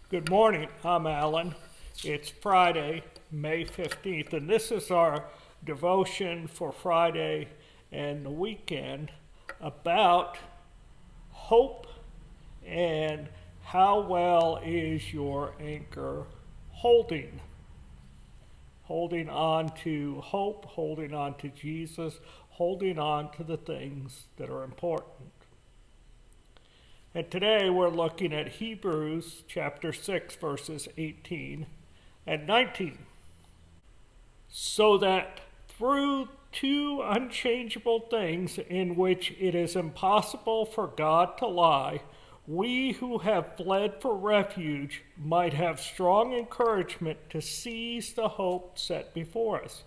Good morning, I'm Alan. It's Friday, May 15th, and this is our devotion for Friday and the weekend about hope and how well is your anchor holding. Holding on to hope, holding on to Jesus, holding on to the things that are important. And today we're looking at Hebrews chapter 6, verses 18 and 19. So that through two unchangeable things in which it is impossible for God to lie, we who have fled for refuge might have strong encouragement to seize the hope set before us.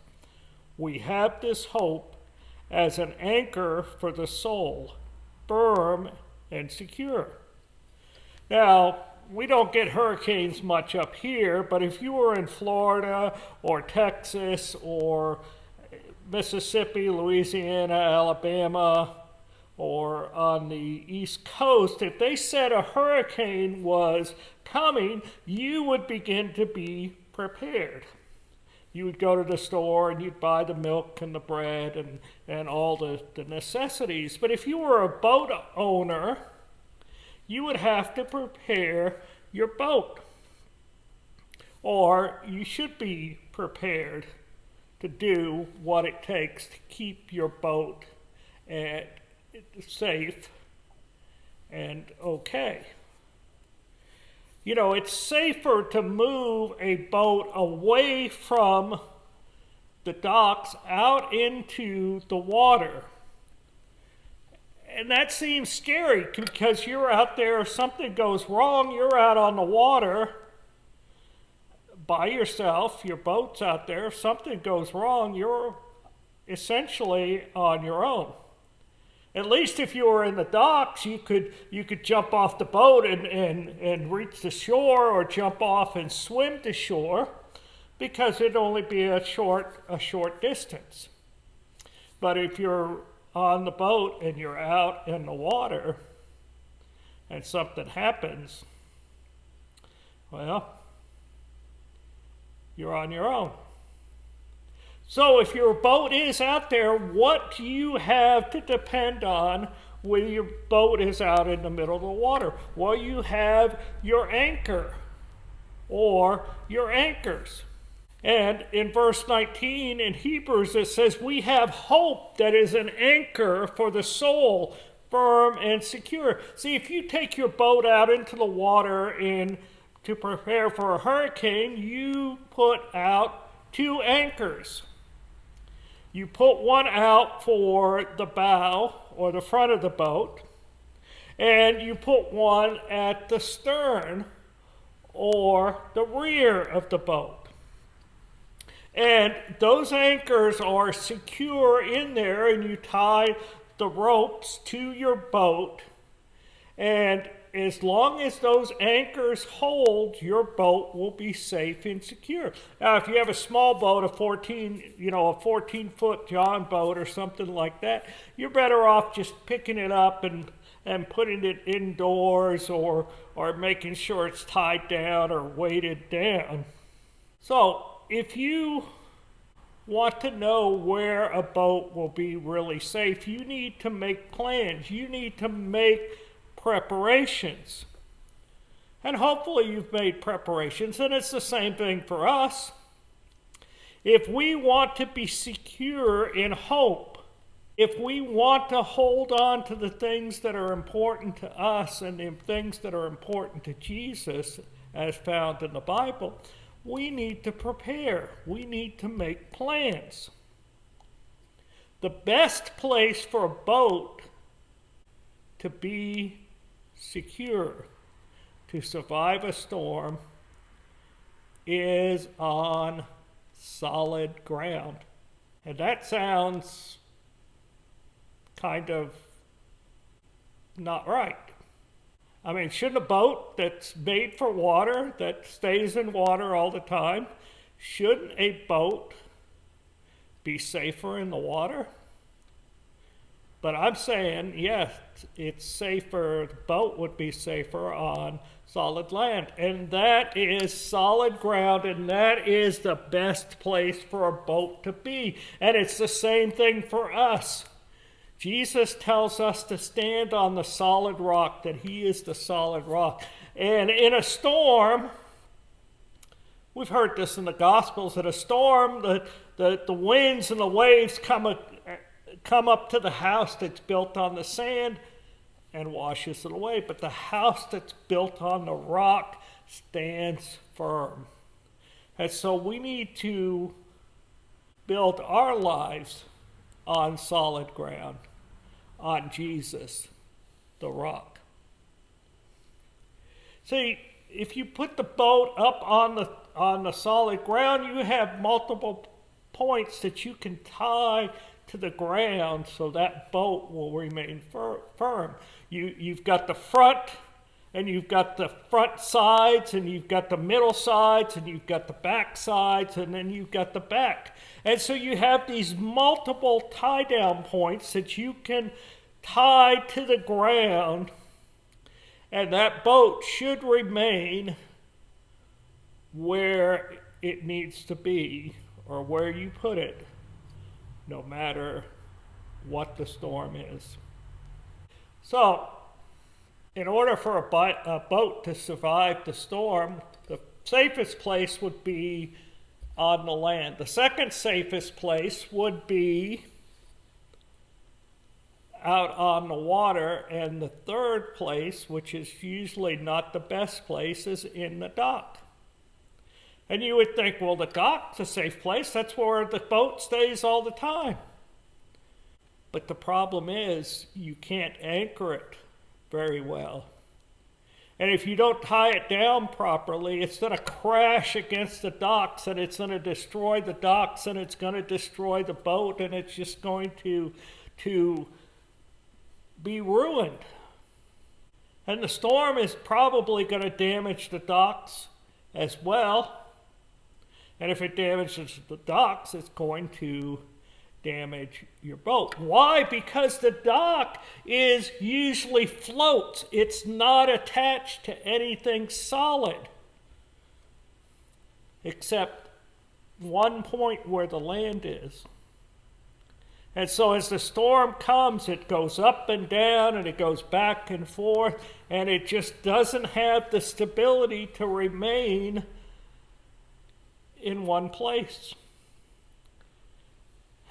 We have this hope as an anchor for the soul, firm and secure. Now, we don't get hurricanes much up here, but if you were in Florida or Texas or Mississippi, Louisiana, Alabama, or on the East Coast, if they said a hurricane was coming, you would begin to be prepared. You would go to the store and you'd buy the milk and the bread and all the necessities. But if you were a boat owner, you would have to prepare your boat. Or you should be prepared to do what it takes to keep your boat safe and okay. You know, it's safer to move a boat away from the docks out into the water. And that seems scary because you're out there, if something goes wrong, you're out on the water by yourself, your boat's out there. If something goes wrong, you're essentially on your own. At least if you were in the docks, you could jump off the boat and reach the shore, or jump off and swim to shore, because it'd only be a short distance. But if you're on the boat and you're out in the water and something happens, well, you're on your own. So if your boat is out there, what do you have to depend on when your boat is out in the middle of the water? Well, you have your anchor or your anchors. And in verse 19 in Hebrews, it says, we have hope that is an anchor for the soul, firm and secure. See, if you take your boat out into the water to prepare for a hurricane, you put out two anchors. You put one out for the bow or the front of the boat, and you put one at the stern or the rear of the boat. And those anchors are secure in there, and you tie the ropes to your boat. And as long as those anchors hold, your boat will be safe and secure. Now, if you have a small boat, a 14-foot John boat or something like that, you're better off just picking it up and putting it indoors, or making sure it's tied down or weighted down. So, if you want to know where a boat will be really safe, you need to make plans. You need to make preparations. And hopefully you've made preparations, and it's the same thing for us. If we want to be secure in hope, if we want to hold on to the things that are important to us and the things that are important to Jesus, as found in the Bible, we need to prepare. We need to make plans. The best place for a boat to be secure, to survive a storm, is on solid ground. And that sounds kind of not right. I mean, shouldn't a boat that's made for water, that stays in water all the time, shouldn't a boat be safer in the water? But I'm saying, yes, it's safer, the boat would be safer on solid land. And that is solid ground, and that is the best place for a boat to be. And it's the same thing for us. Jesus tells us to stand on the solid rock, that he is the solid rock. And in a storm, we've heard this in the Gospels, in a storm, the winds and the waves come up to the house that's built on the sand and washes it away. But the house that's built on the rock stands firm. And so we need to build our lives on solid ground, on Jesus, the rock. See, if you put the boat up on the solid ground, you have multiple points that you can tie to the ground so that boat will remain firm. You've got the front, and you've got the front sides, and you've got the middle sides, and you've got the back sides, and then you've got the back. And so you have these multiple tie-down points that you can tie to the ground, and that boat should remain where it needs to be, or where you put it, no matter what the storm is. So, in order for a boat to survive the storm, the safest place would be on the land. The second safest place would be out on the water, and the third place, which is usually not the best place, is in the dock. And you would think, well, the dock's a safe place. That's where the boat stays all the time. But the problem is you can't anchor it very well. And if you don't tie it down properly, it's going to crash against the docks, and it's going to destroy the docks, and it's going to destroy the boat, and it's just going to be ruined. And the storm is probably going to damage the docks as well. And if it damages the docks, it's going to damage your boat. Why? Because the dock is usually floats. It's not attached to anything solid, except one point where the land is. And so as the storm comes, it goes up and down, and it goes back and forth, and it just doesn't have the stability to remain in one place.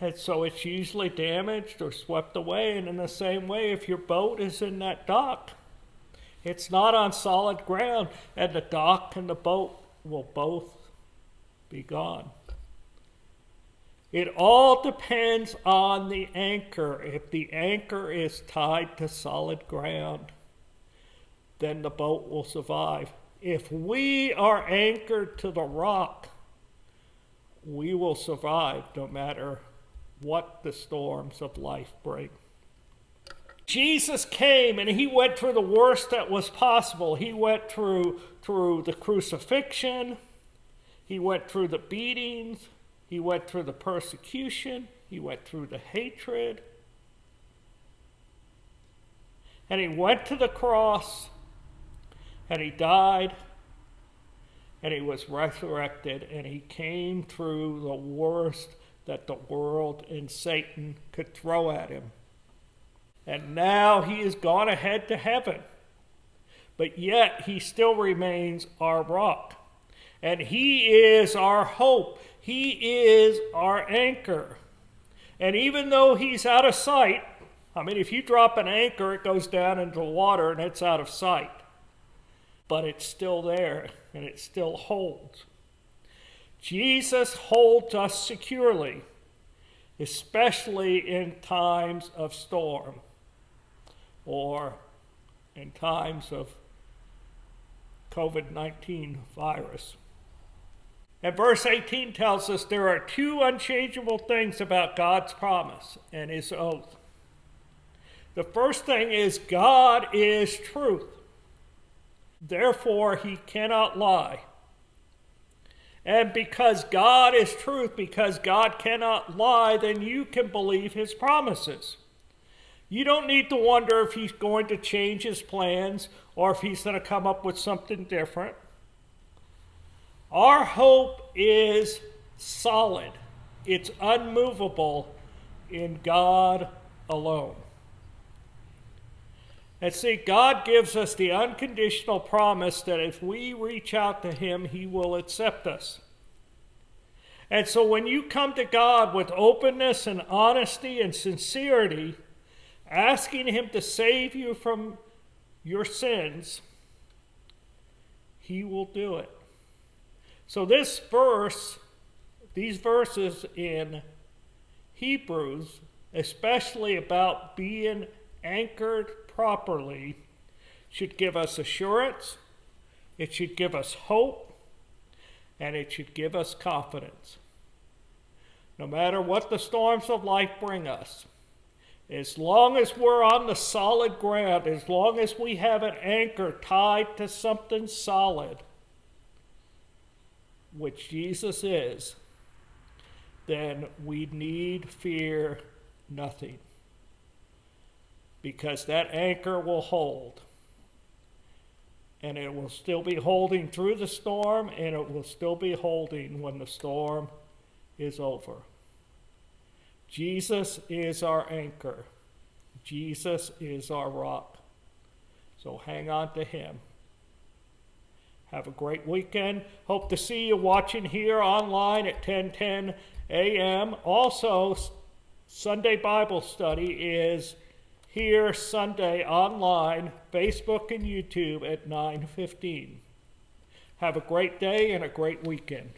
And so it's usually damaged or swept away. And in the same way, if your boat is in that dock, it's not on solid ground, and the dock and the boat will both be gone. It all depends on the anchor. If the anchor is tied to solid ground, then the boat will survive. If we are anchored to the rock, we will survive no matter what the storms of life bring. Jesus came, and he went through the worst that was possible. He went through the crucifixion. He went through the beatings. He went through the persecution. He went through the hatred. And he went to the cross, and he died, and he was resurrected, and he came through the worst that the world and Satan could throw at him. And now he has gone ahead to heaven. But yet he still remains our rock. And he is our hope. He is our anchor. And even though he's out of sight, I mean, if you drop an anchor, it goes down into the water and it's out of sight. But it's still there, and it still holds. Jesus holds us securely, especially in times of storm or in times of COVID-19 virus. And verse 18 tells us there are two unchangeable things about God's promise and his oath. The first thing is God is truth. Therefore, he cannot lie. And because God is truth, because God cannot lie, then you can believe his promises. You don't need to wonder if he's going to change his plans or if he's going to come up with something different. Our hope is solid. It's unmovable in God alone. And see, God gives us the unconditional promise that if we reach out to him, he will accept us. And so when you come to God with openness and honesty and sincerity, asking him to save you from your sins, he will do it. So these verses in Hebrews, especially about being anchored properly, should give us assurance, it should give us hope, and it should give us confidence. No matter what the storms of life bring us, as long as we're on the solid ground, as long as we have an anchor tied to something solid, which Jesus is, then we need fear nothing. Because that anchor will hold. And it will still be holding through the storm, and it will still be holding when the storm is over. Jesus is our anchor. Jesus is our rock. So hang on to him. Have a great weekend. Hope to see you watching here online at 10:10 a.m. Also, Sunday Bible study is here Sunday online, Facebook and YouTube at 9:15. Have a great day and a great weekend.